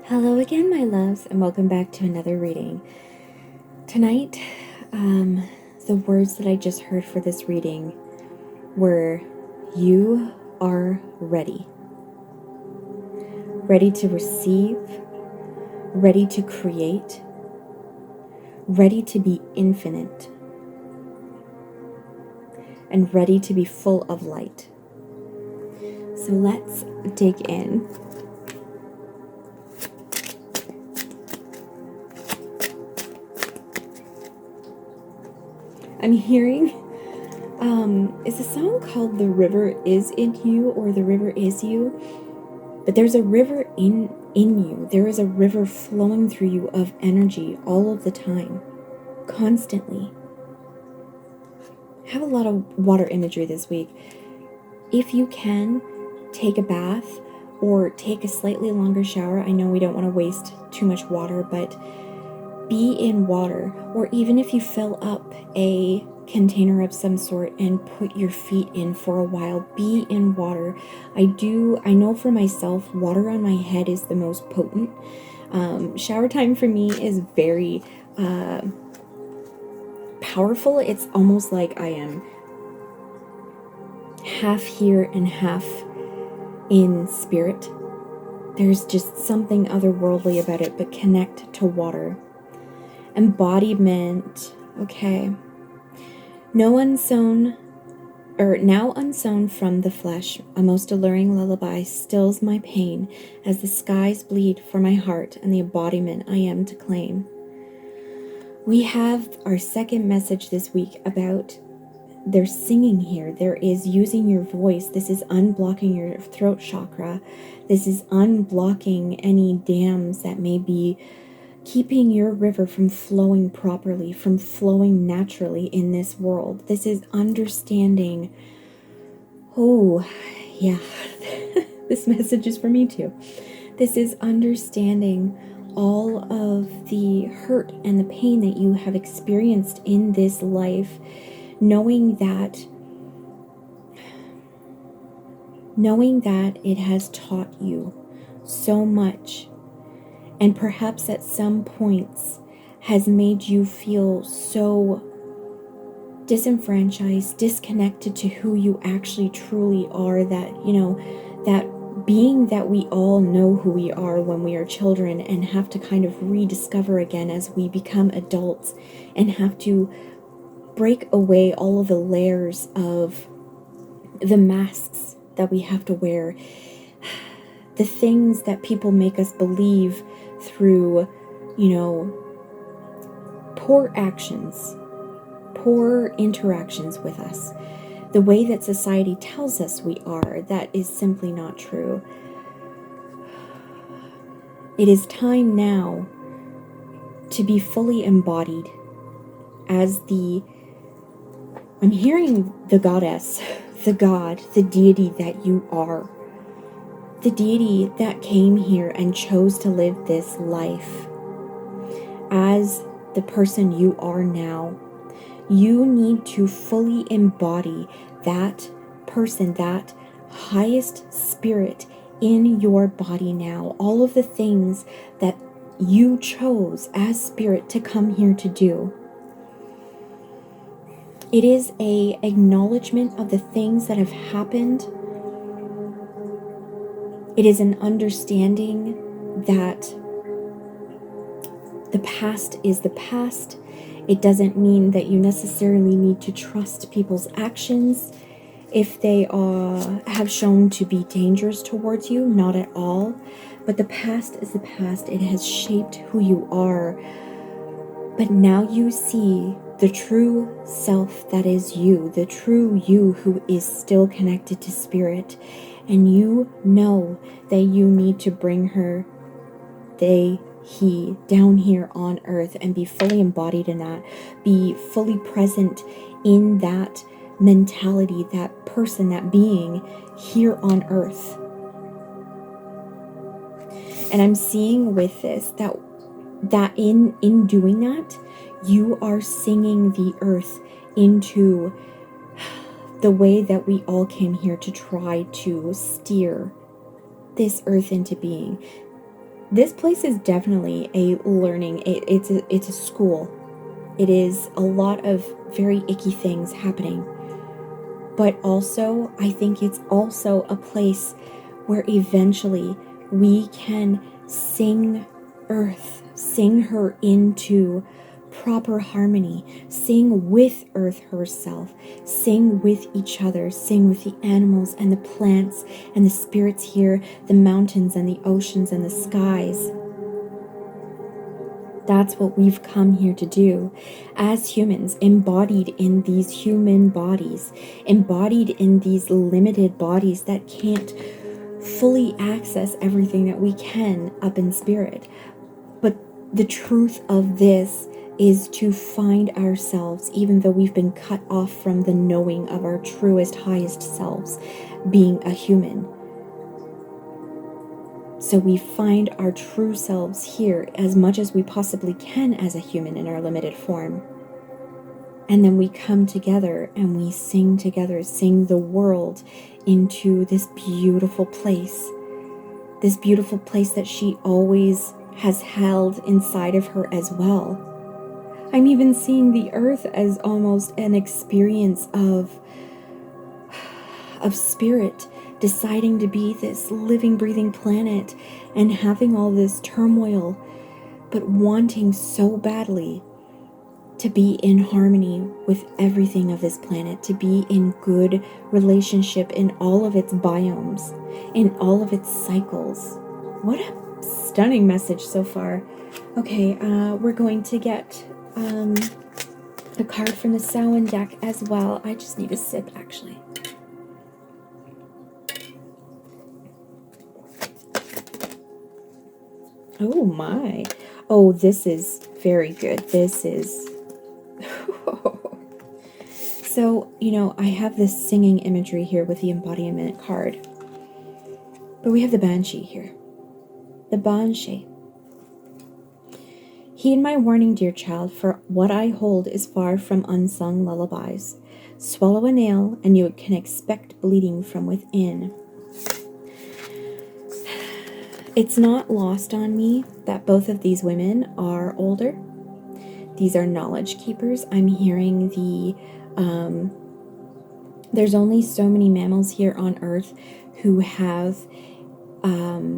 Hello again, my loves, and welcome back to another reading. Tonight, the words that I just heard for this reading were, you are ready. Ready to receive, ready to create, ready to be infinite, and ready to be full of light. So let's dig in. I'm hearing, is a song called The River Is in You or The River Is You? But there's a river in you. There is a river flowing through you of energy all of the time, constantly. I have a lot of water imagery this week. If you can, take a bath or take a slightly longer shower. I know we don't want to waste too much water, but be in water, or even if you fill up a container of some sort and put your feet in for a while, be in water. I know for myself, water on my head is the most potent. Shower time for me is very powerful. It's almost like I am half here and half in spirit. There's just something otherworldly about it, but connect to water. Embodiment. Okay. Now unsown from the flesh, a most alluring lullaby stills my pain as the skies bleed for my heart and the embodiment I am to claim. We have our second message this week about there's singing here. There is using your voice. This is unblocking your throat chakra. This is unblocking any dams that may be keeping your river from flowing properly, from flowing naturally in this world. This is understanding. Oh, yeah. This message is for me too. This is understanding all of the hurt and the pain that you have experienced in this life, knowing that it has taught you so much. And perhaps at some points has made you feel so disenfranchised, disconnected to who you actually truly are, that, that being that we all know who we are when we are children and have to kind of rediscover again as we become adults and have to break away all of the layers of the masks that we have to wear, the things that people make us believe through, poor actions, poor interactions with us, the way that society tells us we are, that is simply not true. It is time now to be fully embodied as I'm hearing the goddess, the god, the deity that you are. The deity that came here and chose to live this life as the person you are now. You need to fully embody that person, that highest spirit in your body now. All of the things that you chose as spirit to come here to do. It is an acknowledgement of the things that have happened. It is an understanding that the past is the past. It doesn't mean that you necessarily need to trust people's actions if they have shown to be dangerous towards you. Not at all. But the past is the past. It has shaped who you are. But now you see the true self that is you, the true you who is still connected to spirit. And you know that you need to bring her, he, down here on earth and be fully embodied in that, be fully present in that mentality, that person, that being here on earth. And I'm seeing with this that in doing that, you are singing the earth into the way that we all came here to try to steer this earth into being. This place is definitely a learning. It's a school. It is a lot of very icky things happening. But also, I think it's also a place where eventually we can sing Earth, sing her into proper harmony, sing with Earth herself, sing with each other, sing with the animals and the plants and the spirits here, the mountains and the oceans and the skies. That's what we've come here to do as humans, embodied in these human bodies, embodied in these limited bodies that can't fully access everything that we can up in spirit. But the truth of this is to find ourselves, even though we've been cut off from the knowing of our truest, highest selves, being a human. So we find our true selves here as much as we possibly can as a human in our limited form. And then we come together and we sing together, sing the world into this beautiful place that she always has held inside of her as well. I'm even seeing the earth as almost an experience of spirit deciding to be this living, breathing planet and having all this turmoil, but wanting so badly to be in harmony with everything of this planet, to be in good relationship in all of its biomes, in all of its cycles. What a stunning message so far. Okay, we're going to get a card from the Samhain deck as well. I just need a sip, actually. Oh my. Oh, this is very good. This is... So, you know, I have this singing imagery here with the embodiment card. But we have the Banshee here. The Banshee. Heed my warning, dear child, for what I hold is far from unsung lullabies. Swallow a nail, and you can expect bleeding from within. It's not lost on me that both of these women are older. These are knowledge keepers. I'm hearing there's only so many mammals here on Earth who have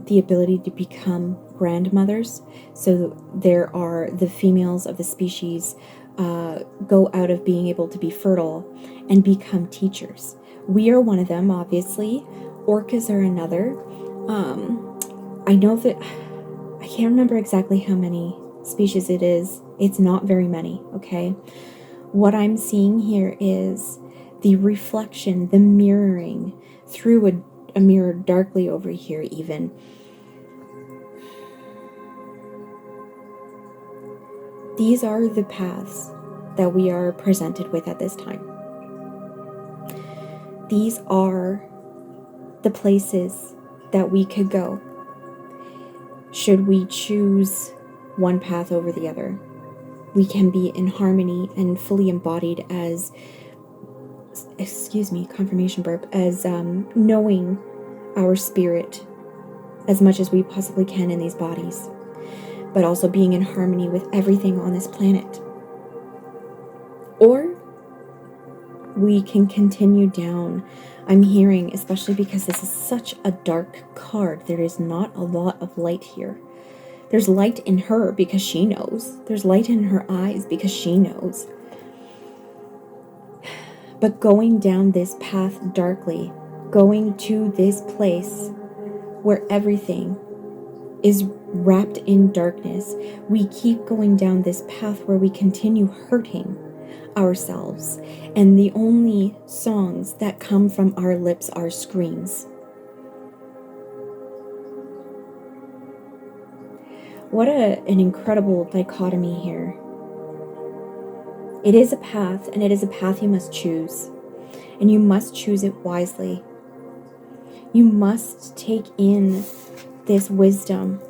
the ability to become grandmothers. So there are the females of the species go out of being able to be fertile and become teachers. We are one of them, obviously. Orcas are another. I know that I can't remember exactly how many species it is. It's not very many, okay? What I'm seeing here is the reflection, the mirroring through a mirror darkly over here even. These are the paths that we are presented with at this time. These are the places that we could go should we choose one path over the other. We can be in harmony and fully embodied as, confirmation burp, as knowing our spirit as much as we possibly can in these bodies, but also being in harmony with everything on this planet. Or we can continue down. I'm hearing, especially because this is such a dark card, there is not a lot of light here. There's light in her because she knows. There's light in her eyes because she knows. But going down this path darkly, going to this place where everything is wrapped in darkness, we keep going down this path where we continue hurting ourselves, and the only songs that come from our lips are screams. What an incredible dichotomy here. It is a path, and it is a path you must choose, and you must choose it wisely. You must take in this wisdom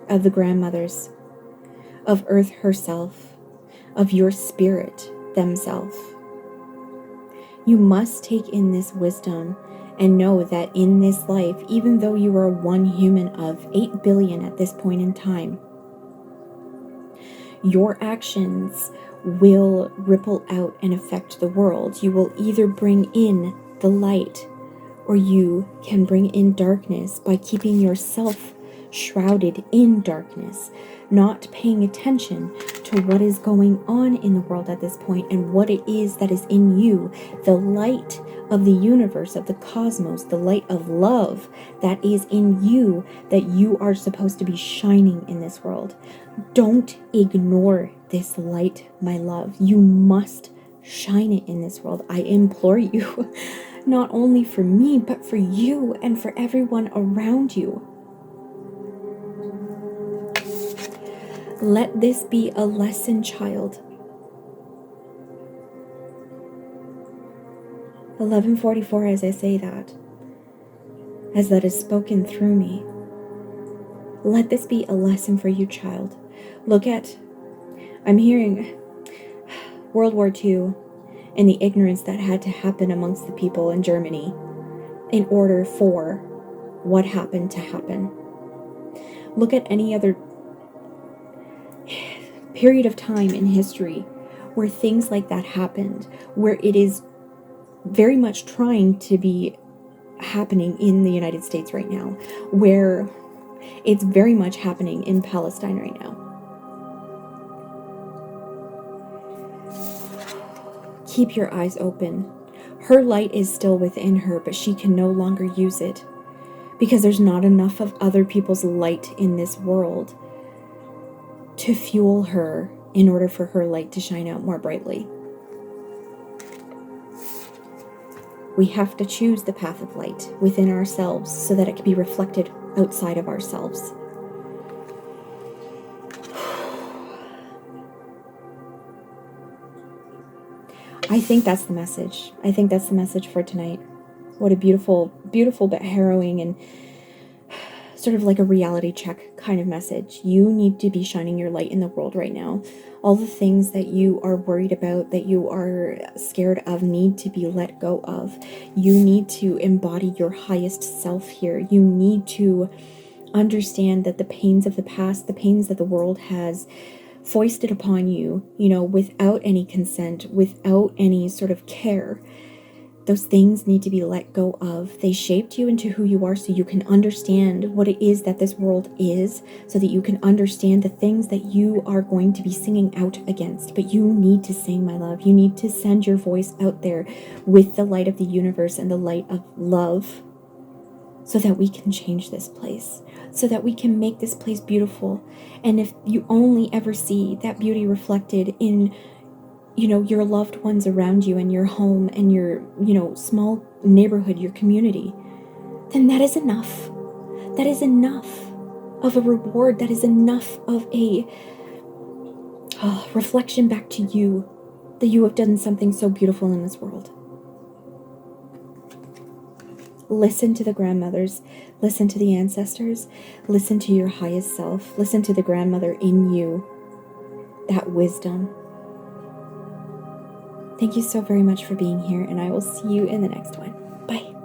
of the grandmothers, of Earth herself, of your spirit themselves. You must take in this wisdom And know that in this life, even though you are one human of 8 billion at this point in time, your actions will ripple out and affect the world. You will either bring in the light, or you can bring in darkness by keeping yourself shrouded in darkness, not paying attention to what is going on in the world at this point and what it is that is in you, the light of the universe, of the cosmos, the light of love that is in you, that you are supposed to be shining in this world. Don't ignore this light, my love. You must shine it in this world. I implore you, not only for me, but for you and for everyone around you. Let this be a lesson, child. 11:44, as I say that, as that is spoken through me. Let this be a lesson for you, child. Look at, I'm hearing World War II and the ignorance that had to happen amongst the people in Germany in order for what happened to happen. Look at any other period of time in history where things like that happened, where it is very much trying to be happening in the United States right now, where it's very much happening in Palestine right now. Keep your eyes open. Her light is still within her, but she can no longer use it because there's not enough of other people's light in this world to fuel her in order for her light to shine out more brightly. We have to choose the path of light within ourselves so that it can be reflected outside of ourselves. I think that's the message. I think that's the message for tonight. What a beautiful, beautiful but harrowing and sort of like a reality check kind of message. You need to be shining your light in the world right now. All the things that you are worried about, that you are scared of, need to be let go of. You need to embody your highest self here. You need to understand that the pains of the past, the pains that the world has foisted upon you, without any consent, without any sort of care, those things need to be let go of. They shaped you into who you are so you can understand what it is that this world is, so that you can understand the things that you are going to be singing out against. But you need to sing, my love. You need to send your voice out there with the light of the universe and the light of love, so that we can change this place, so that we can make this place beautiful. And if you only ever see that beauty reflected in your loved ones around you and your home and your, small neighborhood, your community, then that is enough. That is enough of a reward. That is enough of a reflection back to you that you have done something so beautiful in this world. Listen to the grandmothers. Listen to the ancestors. Listen to your highest self. Listen to the grandmother in you. That wisdom. Thank you so very much for being here, and I will see you in the next one. Bye.